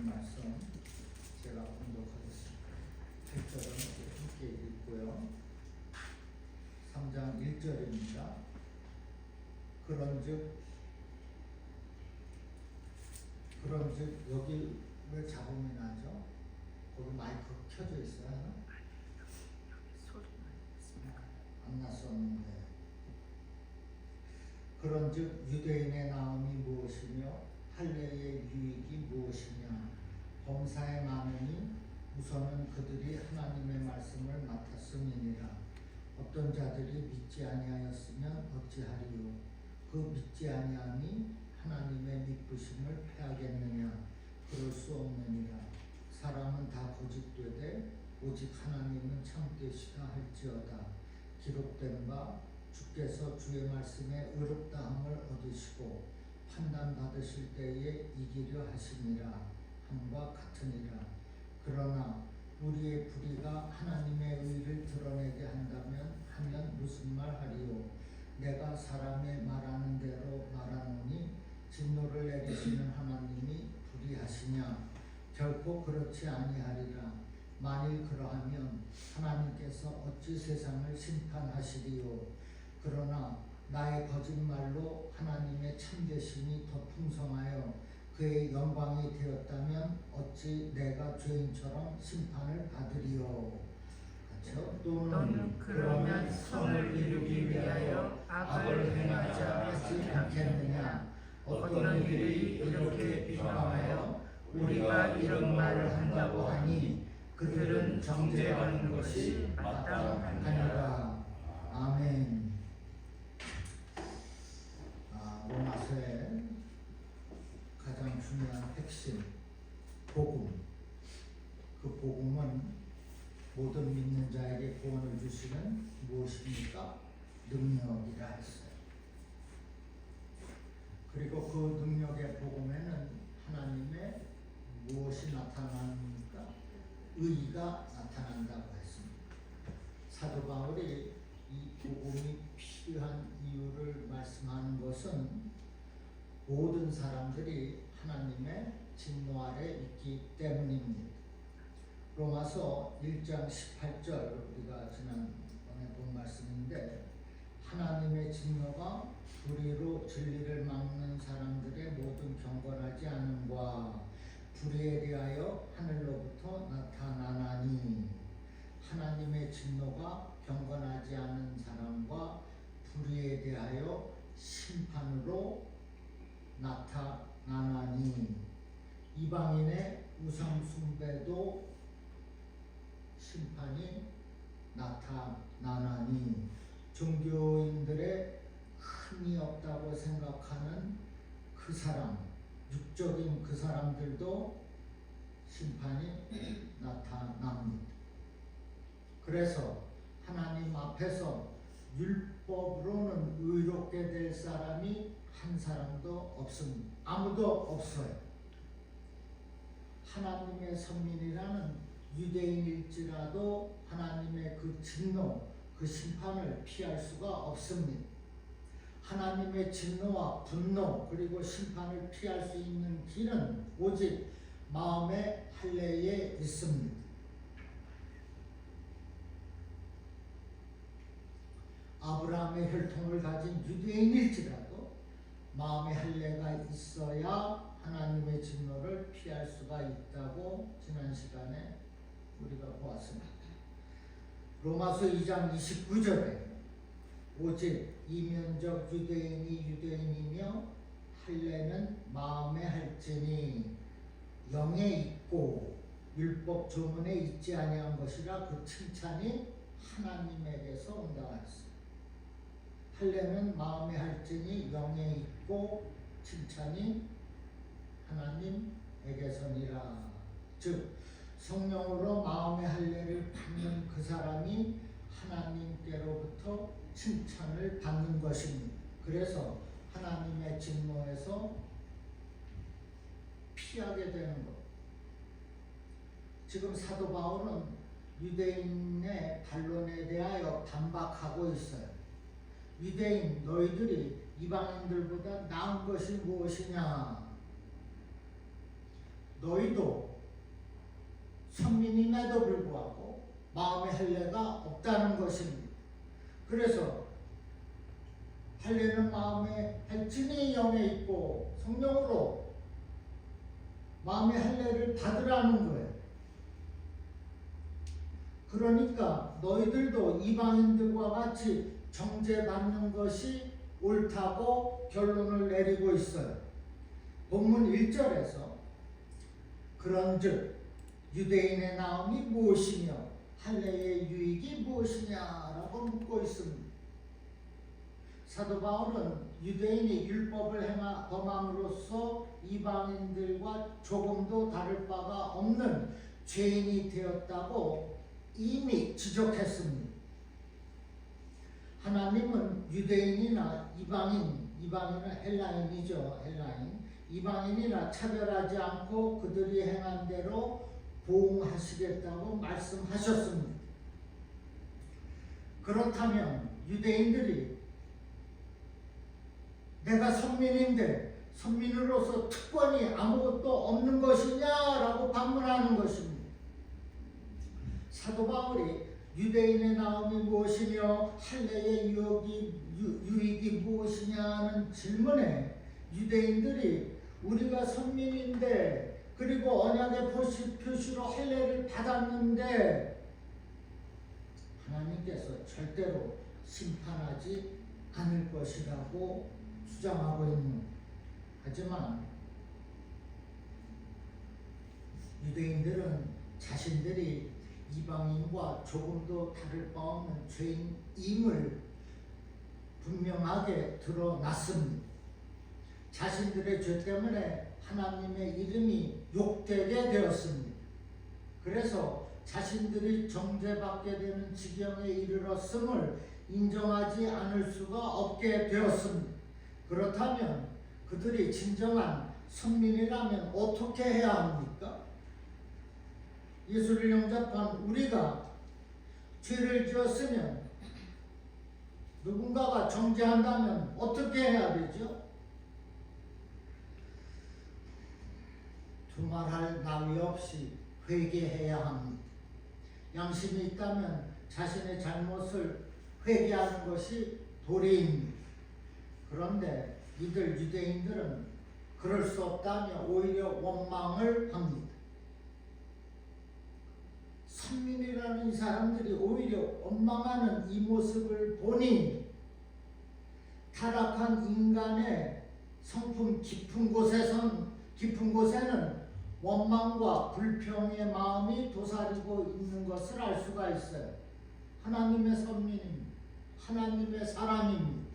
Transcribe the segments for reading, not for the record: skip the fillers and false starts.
말씀 제가 공독하겠습니다. 8절은 함께 읽고요. 3장 1절입니다. 그런즉 여기 왜 잡음이 나죠? 거기 마이크 켜져 있어요? 안 났었는데. 그런즉 유대인의 나음이 무엇이며 할례의 유익이 무엇이냐? 범사에 많으니 우선은 그들이 하나님의 말씀을 맡았음이니라. 어떤 자들이 믿지 아니하였으면 어찌하리요? 그 믿지 아니함이 하나님의 믿으심을 패하겠느냐? 그럴 수 없느니라. 사람은 다 거짓되되 오직 하나님은 참되시다 할지어다. 기록된 바 주께서 주의 말씀에 의롭다함을 얻으시고 판단받으실 때에 이기려 하심이라 함과 같으니라. 그러나 우리의 불의가 하나님의 의를 드러내게 하면 무슨 말하리요? 내가 사람의 말하는 대로 말하노니 진노를 내리시는 하나님이 불의하시냐? 결코 그렇지 아니하리라. 만일 그러하면 하나님께서 어찌 세상을 심판하시리요? 그러나 나의 거짓말로 하나님의 참되심이 더 풍성하여 그의 영광이 되었다면 어찌 내가 죄인처럼 심판을 받으리요? 그렇죠? 또는 그러면 선을 이루기 위하여 악을 행하자 하지 않겠느냐? 어떤 이들이 이렇게 비방하여 우리가 이런 말을 한다고 하니 그들은 정죄하는 것이 마땅하니라. 아멘. 로마서의 가장 중요한 핵심 복음. 그 복음은 모든 믿는 자에게 구원을 주시는 무엇입니까? 능력이라 했어요. 그리고 그 능력의 복음에는 하나님의 무엇이 나타납니까? 의가 나타난다고 했습니다. 사도 바울이 이 복음이 필요한 이유를 말씀하는 것은 모든 사람들이 하나님의 진노 아래 있기 때문입니다. 로마서 1장 18절 우리가 지난번에 본 말씀인데 하나님의 진노가 불의로 진리를 막는 사람들의 모든 경건하지 않음과 불의에 대하여 하늘로부터 나타나나니 하나님의 진노가 경건하지 않은 사람과 불의에 대하여 심판으로 나타나나니 이방인의 우상 숭배도 심판이 나타나나니 종교인들의 흠이 없다고 생각하는 그 사람, 육적인 그 사람들도 심판이 나타납니다. 그래서 하나님 앞에서 율법으로는 의롭게 될 사람이 한 사람도 없습니다. 아무도 없어요. 하나님의 선민이라는 유대인일지라도 하나님의 그 진노, 그 심판을 피할 수가 없습니다. 하나님의 진노와 분노 그리고 심판을 피할 수 있는 길은 오직 마음의 할례에 있습니다. 아브라함의 혈통을 가진 유대인일지라도 마음의 할례가 있어야 하나님의 진노를 피할 수가 있다고 지난 시간에 우리가 보았습니다. 로마서 2장 29절에 오직 이면적 유대인이 유대인이며 할례는 마음에 할지니 영에 있고 율법 조문에 있지 아니한 것이라 그 칭찬이 하나님에게서 온다 했습니다. 할례는 마음에 할지니 영에 있고 칭찬이 하나님에게서니라. 즉 성령으로 마음의 할례를 받는 그 사람이 하나님께로부터 칭찬을 받는 것입니다. 그래서 하나님의 진노에서 피하게 되는 것. 지금 사도 바울은 유대인의 반론에 대하여 반박하고 있어요. 유대인 너희들이 이방인들보다 나은 것이 무엇이냐? 너희도 선민임에도 불구하고 마음의 할례가 없다는 것입니다. 그래서 할례는 마음의 할진이 영에 있고 성령으로 마음의 할례를 받으라는 거예요. 그러니까 너희들도 이방인들과 같이 정죄받는 것이 옳다고 결론을 내리고 있어요. 본문 1절에서 그런즉 유대인의 나음이 무엇이며 할례의 유익이 무엇이냐라고 묻고 있습니다. 사도 바울은 유대인이 율법을 범함으로써 이방인들과 조금도 다를 바가 없는 죄인이 되었다고 이미 지적했습니다. 하나님은 유대인이나 이방인은 헬라인이죠. 이방인이나 차별하지 않고 그들이 행한 대로 보응하시겠다고 말씀하셨습니다. 그렇다면 유대인들이 내가 선민인데 선민으로서 특권이 아무것도 없는 것이냐라고 반문하는 것입니다. 사도 바울이 유대인의 나음이 무엇이며 할례의 유익이 무엇이냐는 질문에 유대인들이 우리가 선민인데 그리고 언약의 표시로 할례를 받았는데 하나님께서 절대로 심판하지 않을 것이라고 주장하고 있는. 하지만 유대인들은 자신들이 이방인과 조금도 다를 바 없는 죄인임을 분명하게 드러났습니다. 자신들의 죄 때문에 하나님의 이름이 욕되게 되었습니다. 그래서 자신들이 정죄받게 되는 지경에 이르렀음을 인정하지 않을 수가 없게 되었습니다. 그렇다면 그들이 진정한 선민이라면 어떻게 해야 합니까? 예수를 영접한 우리가 죄를 지었으면 누군가가 정죄한다면 어떻게 해야 되죠? 두말할 나위 없이 회개해야 합니다. 양심이 있다면 자신의 잘못을 회개하는 것이 도리입니다. 그런데 이들 유대인들은 그럴 수 없다며 오히려 원망을 합니다. 선민이라는 이 사람들이 오히려 원망하는 이 모습을 보니 타락한 인간의 성품 깊은 곳에는 원망과 불평의 마음이 도사리고 있는 것을 알 수가 있어요. 하나님의 선민입니다. 하나님의 사람입니다.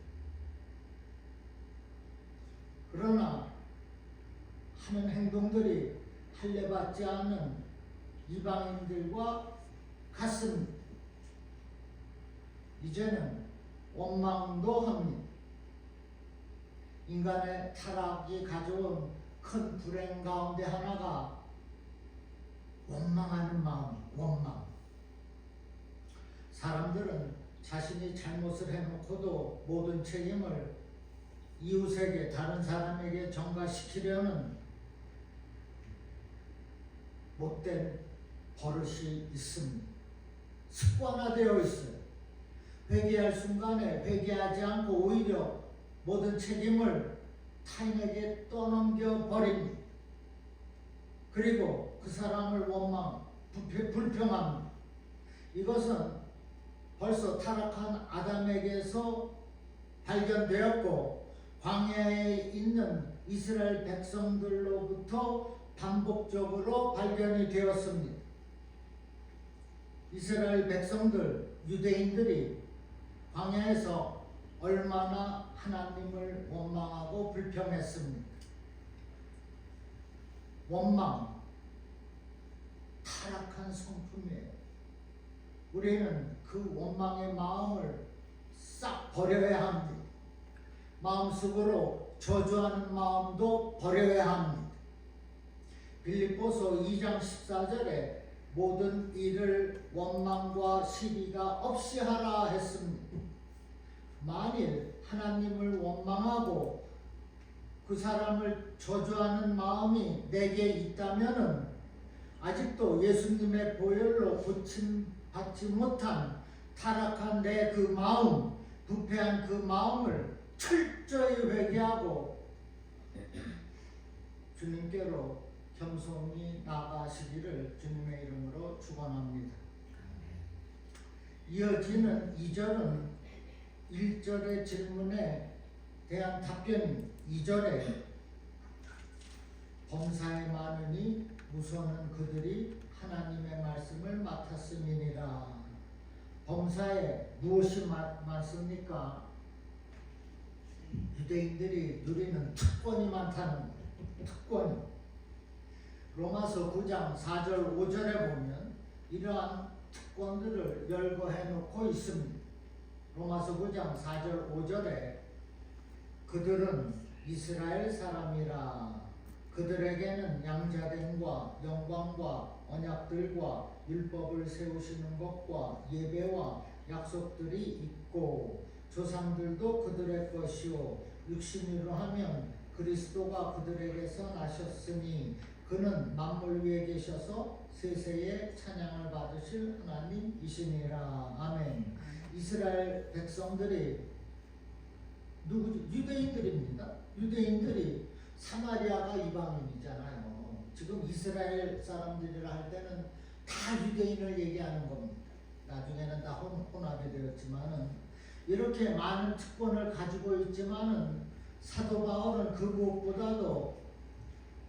그러나 하는 행동들이 할례받지 않는 이방인들과 같습니다. 이제는 원망도 합니다. 인간의 타락이 가져온 큰 불행 가운데 하나가 원망하는 마음, 원망. 사람들은 자신이 잘못을 해놓고도 모든 책임을 이웃에게, 다른 사람에게 전가시키려는 못된 버릇이 있습니다. 습관화되어 있어요. 회개할 순간에 회개하지 않고 오히려 모든 책임을 타인에게 떠넘겨 버립니다. 그리고 그 사람을 불평합니다. 이것은 벌써 타락한 아담에게서 발견되었고 광야에 있는 이스라엘 백성들로부터 반복적으로 발견이 되었습니다. 이스라엘 백성들, 유대인들이 광야에서 얼마나 하나님을 원망하고 불평했습니까? 원망, 타락한 성품이에요. 우리는 그 원망의 마음을 싹 버려야 합니다. 마음속으로 저주하는 마음도 버려야 합니다. 빌립보서 2장 14절에 모든 일을 원망과 시비가 없이 하라 했습니다. 만일 하나님을 원망하고 그 사람을 저주하는 마음이 내게 있다면은 아직도 예수님의 보혈로 고침받지 못한 타락한 내 그 마음, 부패한 그 마음을 철저히 회개하고 주님께로 겸손히 나아가시기를 주님의 이름으로 축원합니다. 이어지는 2절은 1절의 질문에 대한 답변 2절에 범사에 많으니 우선은 그들이 하나님의 말씀을 맡았음이니라. 범사에 무엇이 많습니까? 유대인들이 누리는 특권이 많다는 거예요. 특권이. 로마서 9장 4절 5절에 보면 이러한 특권들을 열거해 놓고 있습니다. 로마서 9장 4절 5절에 그들은 이스라엘 사람이라. 그들에게는 양자됨과 영광과 언약들과 율법을 세우시는 것과 예배와 약속들이 있고 조상들도 그들의 것이요 육신으로 하면 그리스도가 그들에게서 나셨으니 그는 만물 위에 계셔서 세세의 찬양을 받으실 하나님이시니라. 아멘. 이스라엘 백성들이 누구죠? 유대인들입니다. 유대인들이 사마리아가 이방인이잖아요. 지금 이스라엘 사람들이라 할 때는 다 유대인을 얘기하는 겁니다. 나중에는 다 혼합이 되었지만은 이렇게 많은 특권을 가지고 있지만은 사도 바울은 그 무엇보다도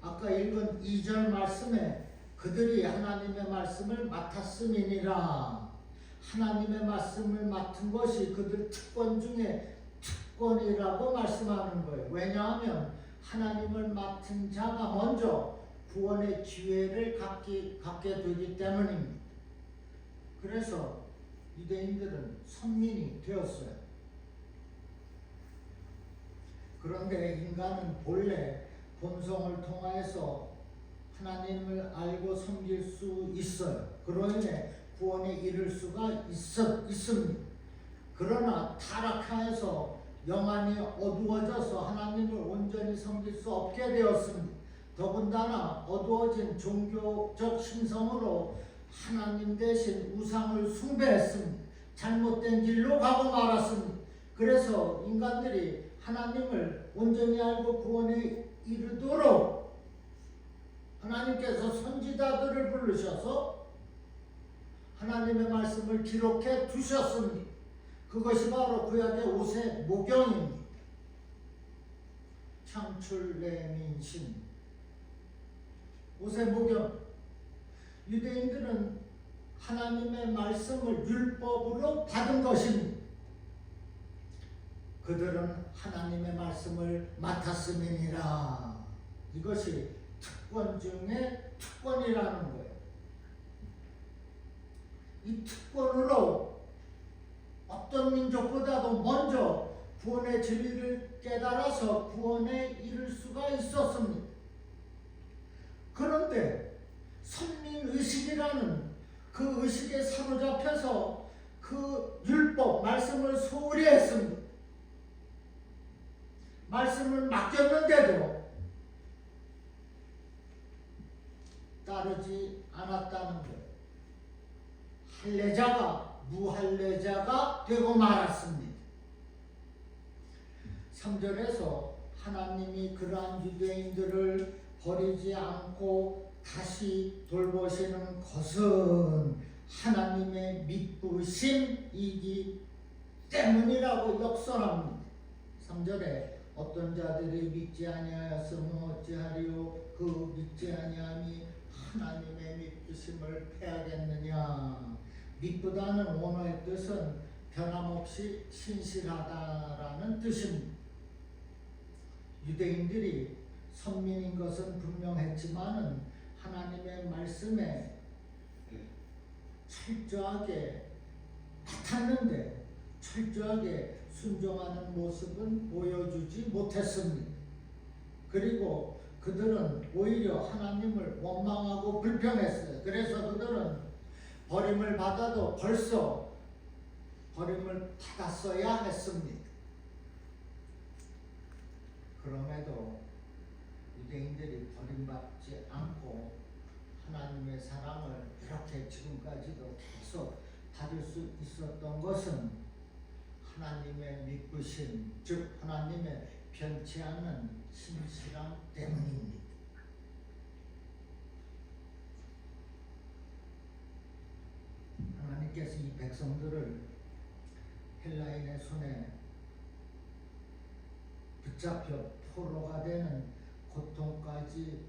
아까 읽은 2절 말씀에 그들이 하나님의 말씀을 맡았음이니라. 하나님의 말씀을 맡은 것이 그들 특권 중에 특권이라고 말씀하는 거예요. 왜냐하면 하나님을 맡은 자가 먼저 구원의 기회를 갖게 되기 때문입니다. 그래서 유대인들은 선민이 되었어요. 그런데 인간은 본래 본성을 통하여서 하나님을 알고 섬길 수 있어요. 그로 인해 구원에 이를 수가 있습니다. 그러나 타락하여서 영안이 어두워져서 하나님을 온전히 섬길 수 없게 되었습니다. 더군다나 어두워진 종교적 심성으로 하나님 대신 우상을 숭배했습니다. 잘못된 길로 가고 말았습니다. 그래서 인간들이 하나님을 온전히 알고 구원에 이르도록 하나님께서 선지자들을 부르셔서 하나님의 말씀을 기록해 두셨습니다. 그것이 바로 구약의 오세 모경입니다. 창출레민신 오세 모경. 유대인들은 하나님의 말씀을 율법으로 받은 것입니다. 그들은 하나님의 말씀을 맡았음이니라. 이것이 특권 중에 특권이라는 거예요. 이 특권으로 어떤 민족보다도 먼저 구원의 진리를 깨달아서 구원에 이를 수가 있었습니다. 그런데 선민의식이라는 그 의식에 사로잡혀서 그 율법, 말씀을 소홀히 했습니다. 말씀을 맡겼는데도 따르지 않았다는 거예요. 할례자가 무할례자가 되고 말았습니다. 3절에서 하나님이 그러한 유대인들을 버리지 않고 다시 돌보시는 것은 하나님의 미쁘심이기 때문이라고 역설합니다. 3절에 어떤 자들이 믿지 아니하였으면 어찌하리요 그 믿지 아니함이 하나님의 미쁘심을 패하겠느냐. 미쁘다는 원어의 뜻은 변함없이 신실하다라는 뜻입니다. 유대인들이 선민인 것은 분명했지만은 하나님의 말씀에 철저하게 맡았는데 철저하게 순종하는 모습은 보여주지 못했습니다. 그리고 그들은 오히려 하나님을 원망하고 불평했어요. 그래서 그들은 버림을 받아도 벌써 버림을 받았어야 했습니다. 그럼에도 유대인들이 버림받지 않고 하나님의 사랑을 이렇게 지금까지도 계속 받을 수 있었던 것은 하나님의 믿으심, 즉 하나님의 변치 않는 신실함 때문입니다. 하나님께서 이 백성들을 헬라인의 손에 붙잡혀 포로가 되는 고통까지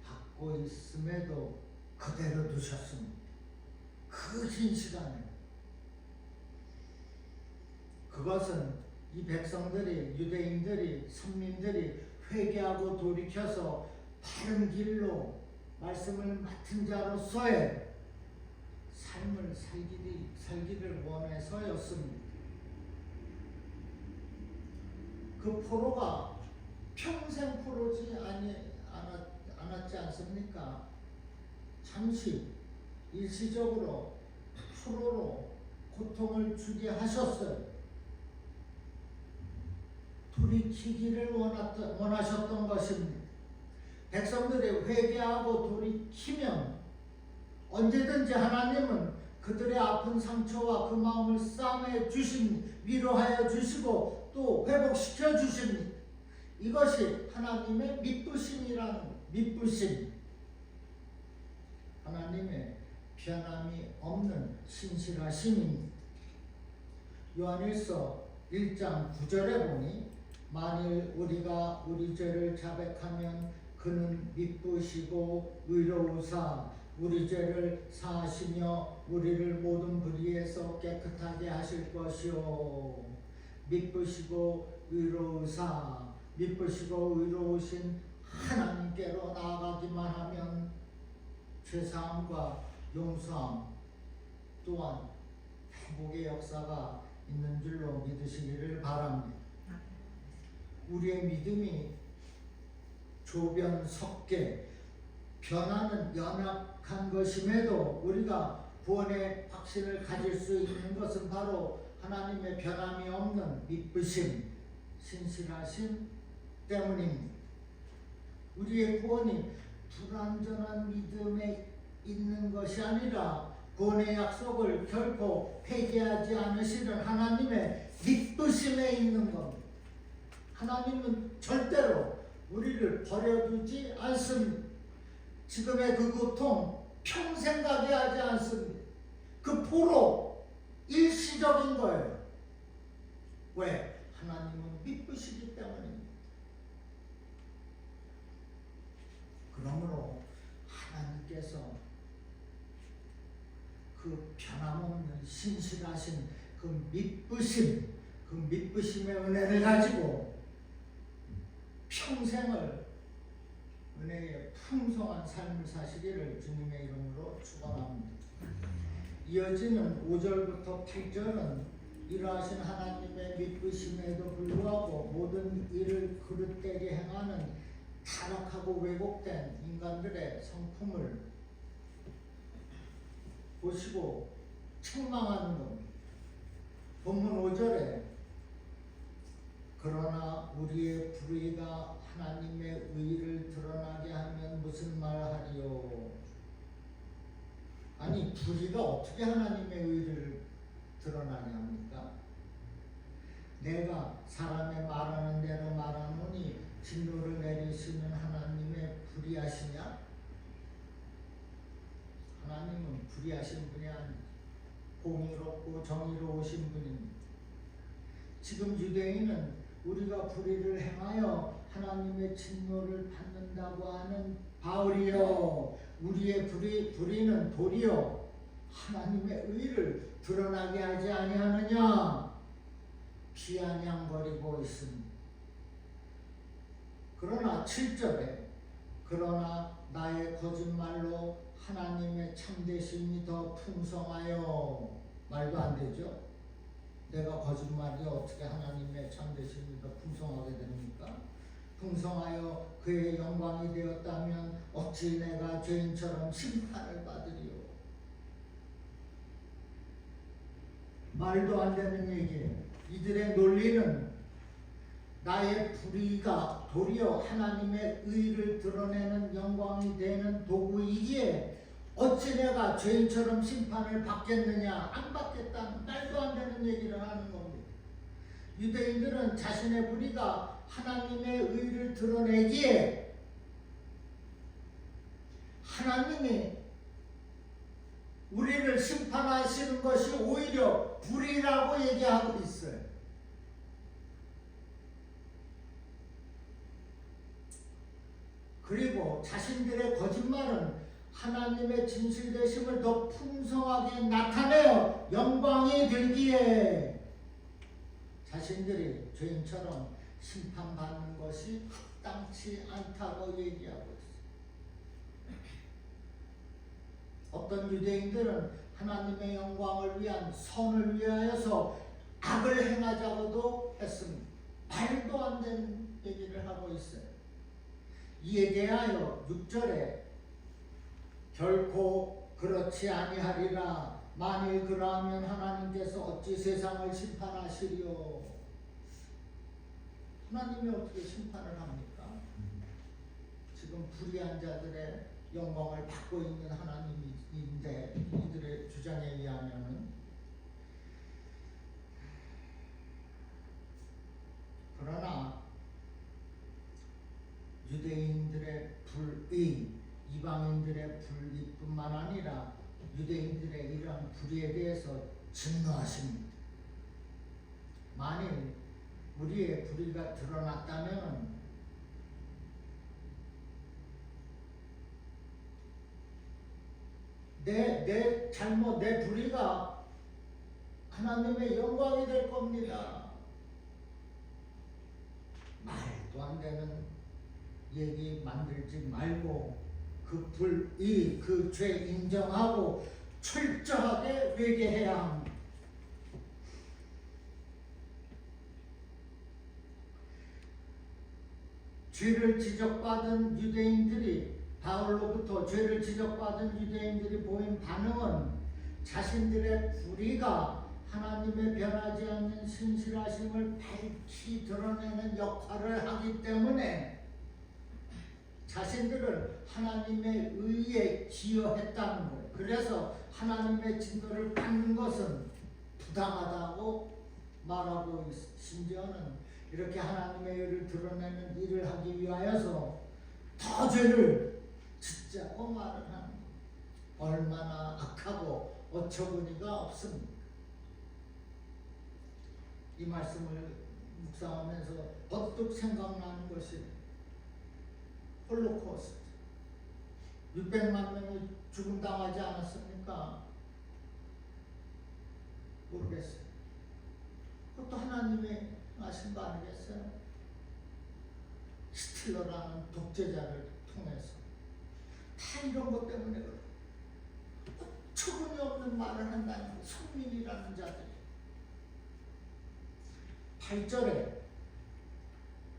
받고 있음에도 그대로 두셨습니다. 그 긴 시간에. 그것은 이 백성들이, 유대인들이, 선민들이 회개하고 돌이켜서 바른 길로 말씀을 맡은 자로서의 삶을 살기를 원해서였습니다. 그 포로가 평생 포로지 않았지 않습니까? 잠시 일시적으로 포로로 고통을 주게 하셨어요. 돌이키기를 원하셨던 것입니다. 백성들이 회개하고 돌이키면 언제든지 하나님은 그들의 아픈 상처와 그 마음을 싸매 주십니다. 위로하여 주시고 또 회복시켜 주십니다. 이것이 하나님의 믿으심이라는 믿으심. 하나님의 변함이 없는 신실하심입니다. 요한일서 1장 9절에 보니 만일 우리가 우리 죄를 자백하면 그는 믿으시고 의로우사 우리 죄를 사하시며 우리를 모든 불의에서 깨끗하게 하실 것이요. 믿으시고 의로우사, 믿으시고 의로우신 하나님께로 나아가기만 하면 죄사함과 용서함 또한 회복의 역사가 있는 줄로 믿으시기를 바랍니다. 우리의 믿음이 조변석계 변화는 연약한 것임에도 우리가 구원의 확신을 가질 수 있는 것은 바로 하나님의 변함이 없는 믿으심, 신실하심 때문입니다. 우리의 구원이 불완전한 믿음에 있는 것이 아니라 구원의 약속을 결코 폐기하지 않으시는 하나님의 믿으심에 있는 겁니다. 하나님은 절대로 우리를 버려두지 않습니다. 지금의 그 고통 평생 가게 하지 않습니다. 그 포로 일시적인 거예요. 왜? 하나님은 믿으시기 때문입니다. 그러므로 하나님께서 그 변함없는 신실하신 그 믿으심, 그 믿으심의 은혜를 가지고 평생을 은혜의 풍성한 삶을 사시기를 주님의 이름으로 축원합니다. 이어지는 5절부터 8절은 이러하신 하나님의 믿으심에도 불구하고 모든 일을 그릇되게 행하는 타락하고 왜곡된 인간들의 성품을 보시고 책망하는 겁니다. 본문 5절에 그러나 우리의 불의가 하나님의 의를 드러나게 하면 무슨 말하리요. 아니 불의가 어떻게 하나님의 의를 드러나게 합니까? 내가 사람의 말하는 대로 말하노니 진노를 내리시는 하나님의 불의하시냐? 하나님은 불의하신 분이 아니고 공의롭고 정의로우신 분입니다. 지금 유대인은 우리가 불의를 행하여 하나님의 진노를 받는다고 하는 바울이여 우리의 불의는 도리어 하나님의 의를 드러나게 하지 아니하느냐 비아냥거리고 있습니다. 그러나 7절에 그러나 나의 거짓말로 하나님의 참되심이 더 풍성하여 말도 안 되죠. 내가 거짓말이 어떻게 하나님의 참되심이 더 풍성하게 됩니까? 풍성하여 그의 영광이 되었다면 어찌 내가 죄인처럼 심판을 받으리요. 말도 안 되는 얘기예요. 이들의 논리는 나의 불의가 도리어 하나님의 의를 드러내는 영광이 되는 도구이기에 어찌 내가 죄인처럼 심판을 받겠느냐? 안 받겠다는 말도 안 되는 얘기를 하는 겁니다. 유대인들은 자신의 불의가 하나님의 의를 드러내기에 하나님이 우리를 심판하시는 것이 오히려 불의라고 얘기하고 있어요. 그리고 자신들의 거짓말은 하나님의 진실되심을 더 풍성하게 나타내어 영광이 들기에 자신들이 죄인처럼 심판받는 것이 합당치 않다고 얘기하고 있어요. 어떤 유대인들은 하나님의 영광을 위한 선을 위하여서 악을 행하자고도 했습니다. 말도 안 되는 얘기를 하고 있어요. 이에 대하여 6절에 결코 그렇지 아니하리라. 만일 그러하면 하나님께서 어찌 세상을 심판하시리요? 하나님이 어떻게 심판을 합니까? 지금 불의한 자들의 영광을 받고 있는 하나님인데 이들의 주장에 의하면은 그러나 유대인들의 불의, 이방인들의 불의뿐만 아니라 유대인들의 이러한 불의에 대해서 증거하십니다. 만일 우리의 불의가 드러났다면 내 잘못, 내 불의가 하나님의 영광이 될 겁니다. 말도 안 되는 얘기 만들지 말고 그 불의, 그 죄 인정하고 철저하게 회개해야 합니다. 죄를 지적받은 유대인들이 바울로부터 죄를 지적받은 유대인들이 보인 반응은 자신들의 불의가 하나님의 변하지 않는 신실하심을 밝히 드러내는 역할을 하기 때문에 자신들을 하나님의 의에 기여했다는 거예요. 그래서 하나님의 진노를 받는 것은 부당하다고 말하고 심지어는 이렇게 하나님의 의를 드러내는 일을 하기 위하여서 더 죄를 짓자고 말을 하는 거예요. 얼마나 악하고 어처구니가 없습니다. 이 말씀을 묵상하면서 번뜩 생각나는 것이 홀로코스트. 600만 명이 죽음당하지 않았습니까? 모르겠어요. 그것도 하나님이 하신 거 아니겠어요? 히틀러라는 독재자를 통해서 다 이런 것 때문에 그래요. 어처구니없는 말을 한다는 성민이라는 자들이. 8절에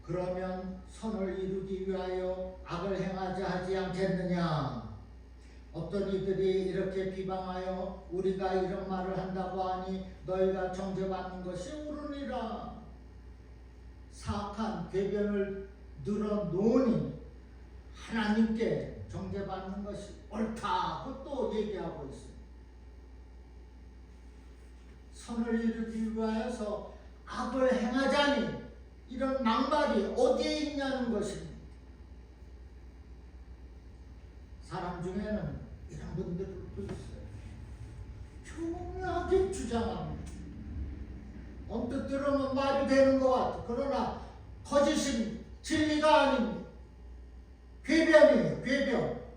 그러면 선을 이루기 위하여 악을 행하자 하지 않겠느냐? 어떤 이들이 이렇게 비방하여 우리가 이런 말을 한다고 하니 너희가 정죄받는 것이 옳으니라. 사악한 궤변을 늘어놓으니 하나님께 정죄받는 것이 옳다고 또 얘기하고 있습니다. 선을 이루기 위하여서 악을 행하자니 이런 막말이 어디에 있냐는 것입니다. 사람 중에는 이런 분들도 있어요. 교묘하게 주장합니다. 언뜻 들으면 말이 되는 것 같아. 그러나 거짓입니다. 진리가 아닙니다. 궤변이에요. 궤변.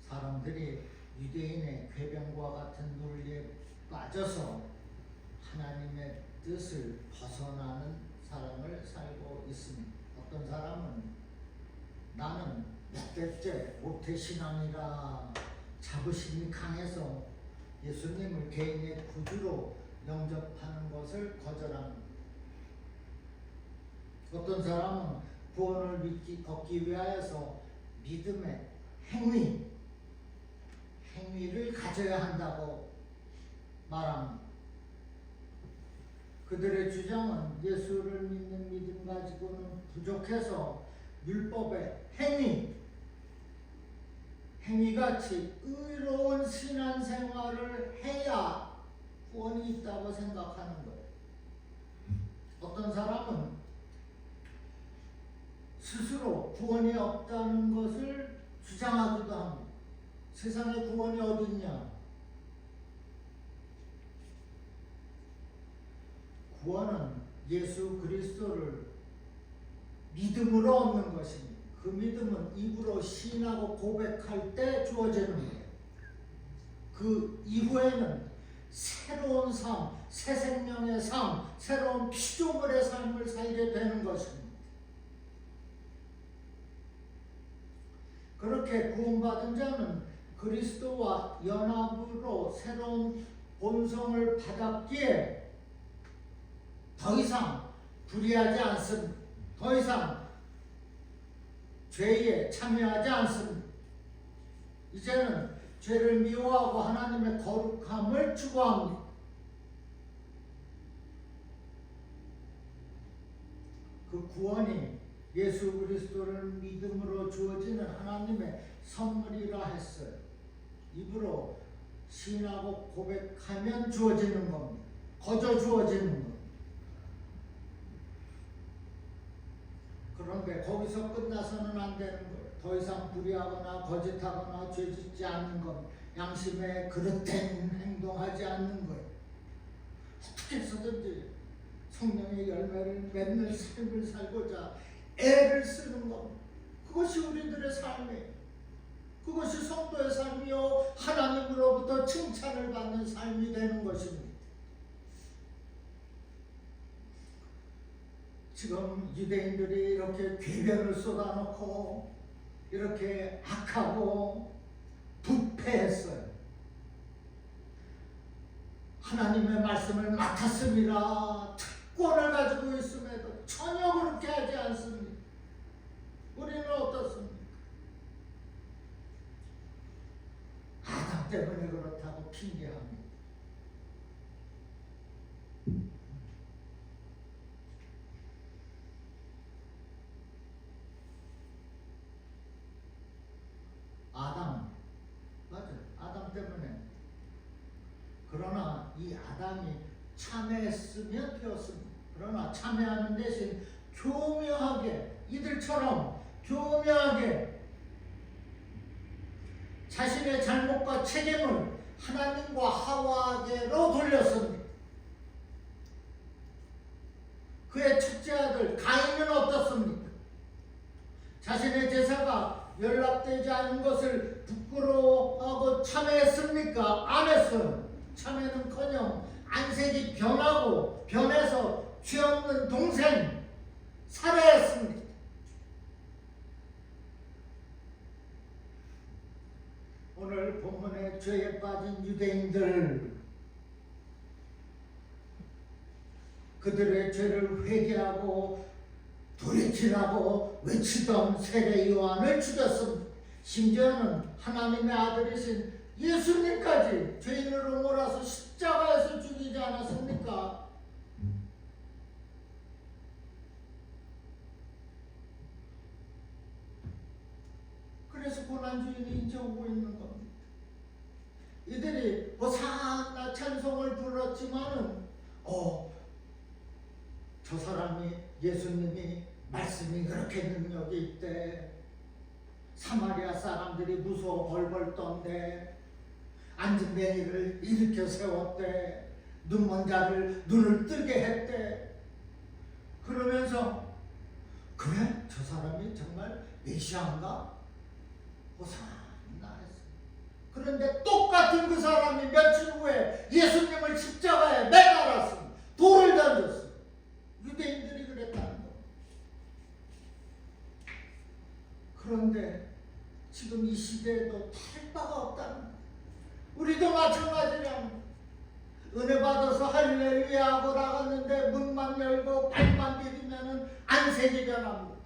사람들이 유대인의 궤변과 같은 논리에 빠져서 하나님의 뜻을 벗어나는 사람을 살고 있습니다. 어떤 사람은 나는 몇 대째 모태신앙이라 자부심이 강해서 예수님을 개인의 구주로 영접하는 것을 거절합니다. 어떤 사람은 구원을 얻기 위하여서 믿음의 행위를 가져야 한다고 말합니다. 그들의 주장은 예수를 믿는 믿음 가지고는 부족해서 율법의 행위같이 의로운 신앙생활을 해야 구원이 있다고 생각하는 거예요. 어떤 사람은 스스로 구원이 없다는 것을 주장하기도 합니다. 세상에 구원이 어디 있냐? 구원은 예수 그리스도를 믿음으로 얻는 것입니다. 그 믿음은 입으로 시인하고 고백할 때 주어지는 거예요. 그 이후에는 새로운 삶, 새 생명의 삶, 새로운 피조물의 삶을 살게 되는 것입니다. 그렇게 구원받은 자는 그리스도와 연합으로 새로운 본성을 받았기에 더 이상 불의하지 않습니다. 더 이상 죄에 참여하지 않습니다. 이제는 죄를 미워하고 하나님의 거룩함을 추구합니다. 그 구원이 예수 그리스도를 믿음으로 주어지는 하나님의 선물이라 했어요. 입으로 시인하고 고백하면 주어지는 겁니다. 거저 주어지는 겁니다. 그런데 거기서 끝나서는 안 되는 거예요. 더 이상 불의하거나 거짓하거나 죄짓지 않는 것, 양심에 그릇된 행동하지 않는 거예요. 어떻게 해서든지 성령의 열매를 맺는 삶을 살고자 애를 쓰는 것, 그것이 우리들의 삶이에요. 그것이 성도의 삶이요 하나님으로부터 칭찬을 받는 삶이 되는 것입니다. 지금 유대인들이 이렇게 괴변을 쏟아놓고 이렇게 악하고 부패했어요. 하나님의 말씀을 맡았습니다. 특권을 가지고 있음에도 전혀 그렇게 하지 않습니다. 우리는 어떻습니까? 아담 때문에 그렇다고 핑계합니다. 아담 때문에. 그러나 이 아담이 참회했으면 되었습니다. 그러나 참회하는 대신 교묘하게, 이들처럼 교묘하게 자신의 잘못과 책임을 하나님과 하와에게로 돌렸습니다. 그의 첫째 아들 가인은 어떻습니까? 자신의 제사가 연락되지 않은 것을 부끄러워하고 참회했습니까? 안 했어요. 참회는커녕 안색이 변해서 죄 없는 동생 살해했습니다. 오늘 본문에 죄에 빠진 유대인들, 그들의 죄를 회개하고 돌이키라고 외치던 세례 요한을 죽였습니다. 심지어는 하나님의 아들이신 예수님까지 죄인으로 몰아서 십자가에서 죽이지 않았습니까? 그래서 고난주인이 이제 오고 있는 겁니다. 이들이 호산나 찬송을 불렀지만은 저 사람이, 예수님이 말씀이 그렇게 능력이 있대. 사마리아 사람들이 무서워 벌벌 떤대. 앉은 뱅이를 일으켜 세웠대. 눈먼 자를 눈을 뜨게 했대. 그러면서 그래? 저 사람이 정말 메시아인가? 호산나 했어. 그런데 똑같은 그 사람이 며칠 후에 예수님을 십자가에 매달았습니다. 돌을 던졌어요. 유대인들이 그랬다는 거. 그런데 지금 이 시대에도 탈 바가 없다는 거. 우리도 마찬가지랍니다. 은혜 받아서 할렐루야 하고 나갔는데 문만 열고 발만 디디면은 안색이 변합니다.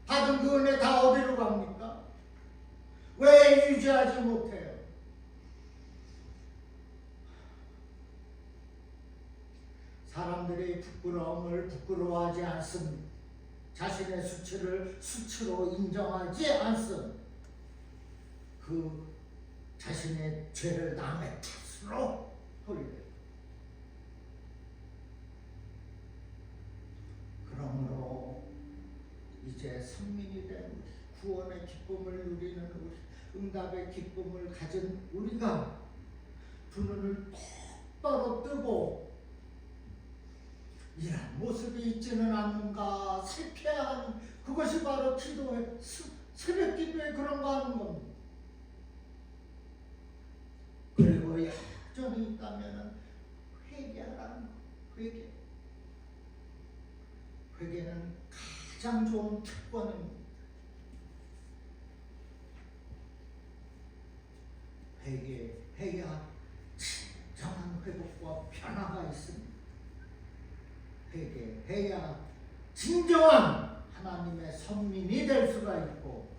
받은 그 은혜 다 어디로 갑니까? 왜 유지하지 못해요? 사람들의 부끄러움을 부끄러워하지 않습니다. 자신의 수치를 수치로 인정하지 않습니다. 그 자신의 죄를 남의 탓으로 돌려요. 그러므로 이제 선민이 된 우리, 구원의 기쁨을 누리는 우리, 응답의 기쁨을 가진 우리가 두 눈을 똑바로 뜨고 이런 모습이 있지는 않는가 살펴야 하는, 그것이 바로 기도의 새벽 기도에 그런 거 하는 겁니다. 그리고 여전히 있다면 회개하라는 거. 회개는 가장 좋은 특권입니다. 회개해야 진정한 회복과 변화가 있습니다. 회개해야 진정한 하나님의 선민이 될 수가 있고,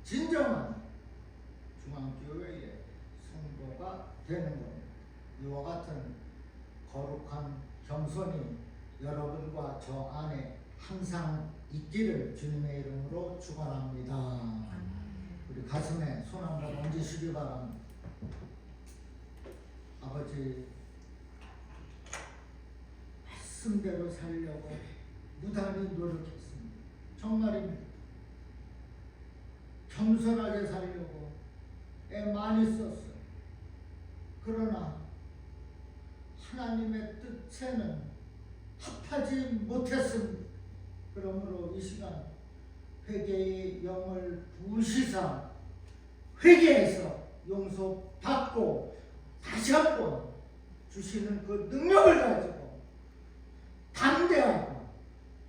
진정한 중앙교회의 성도가 되는 겁니다. 이와 같은 거룩한 겸손이 여러분과 저 안에 항상 있기를 주님의 이름으로 축원합니다. 우리 가슴에 손 한번 얹으시기 바랍니다. 아버지, 말씀대로 살려고 무단히 노력했습니다. 정말입니다. 겸손하게 살려고 애 많이 썼어요. 그러나 하나님의 뜻에는 합하지 못했습니다. 그러므로 이 시간 회개의 영을 부으시사 회개해서 용서받고 다시 한번 주시는 그 능력을 가지고 담대하고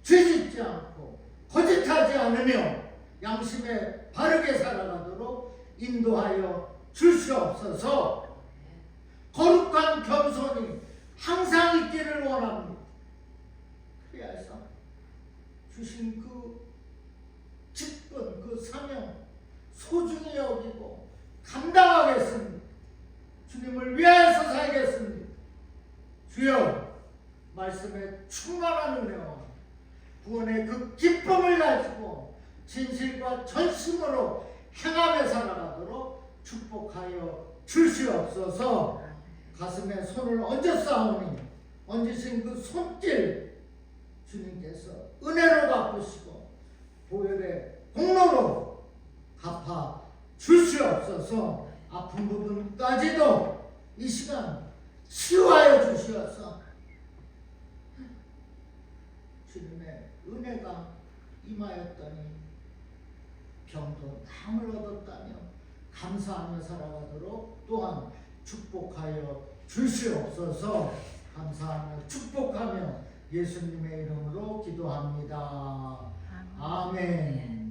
죄짓지 않고 거짓하지 않으며 양심에 바르게 살아가도록 인도하여 주시옵소서. 거룩한 겸손이 항상 있기를 원합니다. 그래서 주신 그 직분, 그 사명 소중히 여기고 감당하겠습니다. 주님을 위하여서 살겠습니다. 주여, 말씀에 충만한 은혜와 구원의 그 기쁨을 가지고 진실과 전심으로 행함에 살아가도록 축복하여 주시옵소서. 가슴에 손을 얹었사오니 얹으신 그 손길 주님께서 은혜로 갚으시고 보혈의 공로로 갚아 주시옵소서. 아픈 부분까지도 이 시간 치유하여 주시옵소서. 주님의 은혜가 임하였더니 병도 남을 얻었다며 감사하며 살아가도록 또한 축복하여 주시옵소서. 감사하며 축복하며 예수님의 이름으로 기도합니다. 아멘.